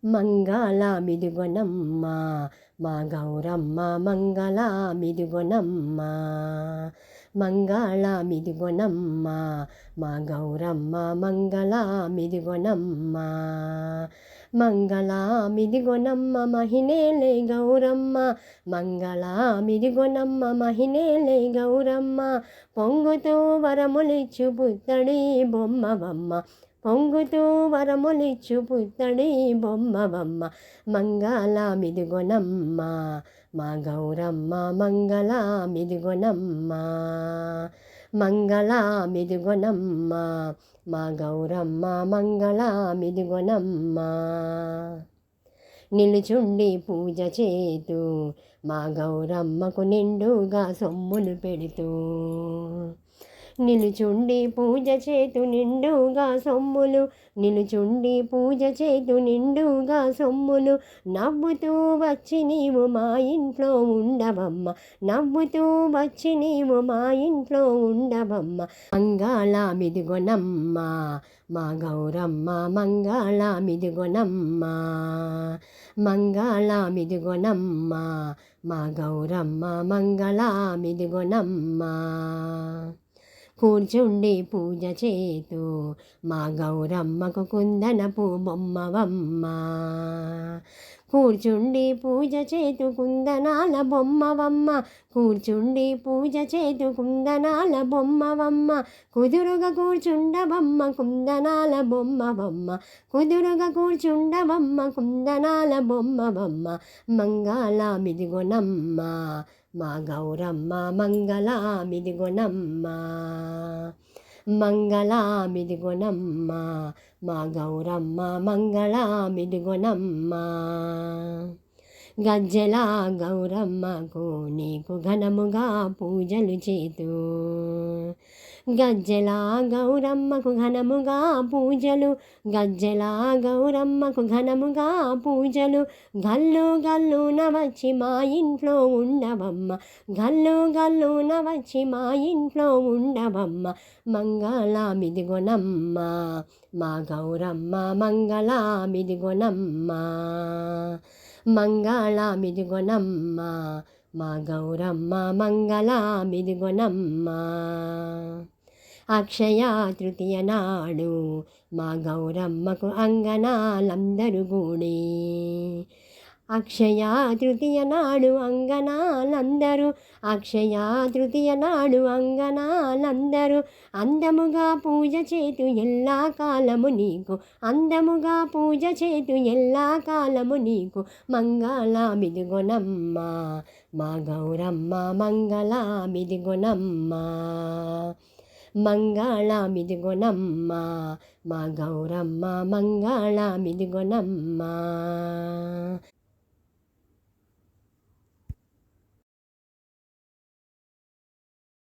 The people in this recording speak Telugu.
మంగళమిదిగొనమ్మ మా గౌరమ్మ మంగళమిదిగొనమ్మ మంగళమిదిగొనమ్మ మా గౌరమ్మ మంగళమిదిగొనమ్మ మంగళమిదిగొనమ్మ మహినేలే గౌరమ్మ మంగళమిదిగొనమ్మ మహినేలే గౌరమ్మ పొంగుతూ వరములిచ్చు పుత్తడి బొమ్మవమ్మ పొంగుతూ వరములిచ్చు పుత్తడి బొమ్మవమ్మ మంగళమిదిగొనమ్మ మా గౌరమ్మ మంగళమిదిగొనమ్మ మంగళమిదిగొనమ్మ మా గౌరమ్మ మంగళమిదిగొనమ్మ నిలుచుండి పూజ చేతూ మా గౌరమ్మకు నిండుగా సొమ్ములు పెడుతూ నిలుచుండి పూజ చేతు నిండుగా సొమ్ములు నిలుచుండి పూజ చేతు నిండుగా సొమ్ములు నవ్వుతూ వచ్చి నీవు మా ఇంట్లో ఉండవమ్మ నవ్వుతూ వచ్చి నీవు మా ఇంట్లో ఉండవమ్మ మంగళమిదిగొనమ్మ మా గౌరమ్మ మంగళమిదిగొనమ్మ మంగళమిదిగొనమ్మ మా గౌరమ్మ మంగళమిదిగొనమ్మ కూర్చుండి పూజ చేతూ మా గౌరమ్మకు కుందనపు బొమ్మవమ్మ కూర్చుండి పూజ చేతు కుందనాల బొమ్మవమ్మ కూర్చుండి పూజ చేతు కుందనాల బొమ్మవమ్మ కుదురుగా కూర్చుండవమ్మ కుందనాల బొమ్మవమ్మ కుదురుగా కూర్చుండవమ్మ కుందనాల బొమ్మవమ్మ మంగళమిదిగొనమ్మ మా గౌరమ్మ మంగళమిదిగొనమ్మ మంగళమిదిగొనమ్మ మా గౌరమ్మ మంగళమిదిగొనమ్మ గజ్జల గౌరమ్మకు నీకు ఘనముగా పూజలు చేతూ గజ్జల గౌరమ్మకు ఘనముగా పూజలు గజ్జల గౌరమ్మకు ఘనముగా పూజలు గల్లు గల్లున వచ్చి మా ఇంట్లో ఉండవమ్మ గల్లు గల్లున వచ్చి మా ఇంట్లో ఉండవమ్మ మంగళమిదిగొనమ్మ మా గౌరమ్మ మంగళమిదిగొనమ్మ మంగళమిదిగొనమ్మ మా గౌరమ్మ మంగళమిదిగొనమ్మ అక్షయ తృతీయ నాడు మా గౌరమ్మకు అంగనాలందరూ కూడి అక్షయ తృతీయ నాడు అంగనాలందరూ అక్షయ తృతీయ నాడు అంగనాలందరూ అందముగా పూజ చేతు ఎల్లా కాలము నీకు అందముగా పూజ చేతు ఎల్లా కాలము నీకు మంగళమిదిగొనమ్మ మా గౌరమ్మ మంగళమిదిగొనమ్మ మంగళమిదిగొనమ్మ మా గౌరమ్మ మంగళమిదిగొనమ్మ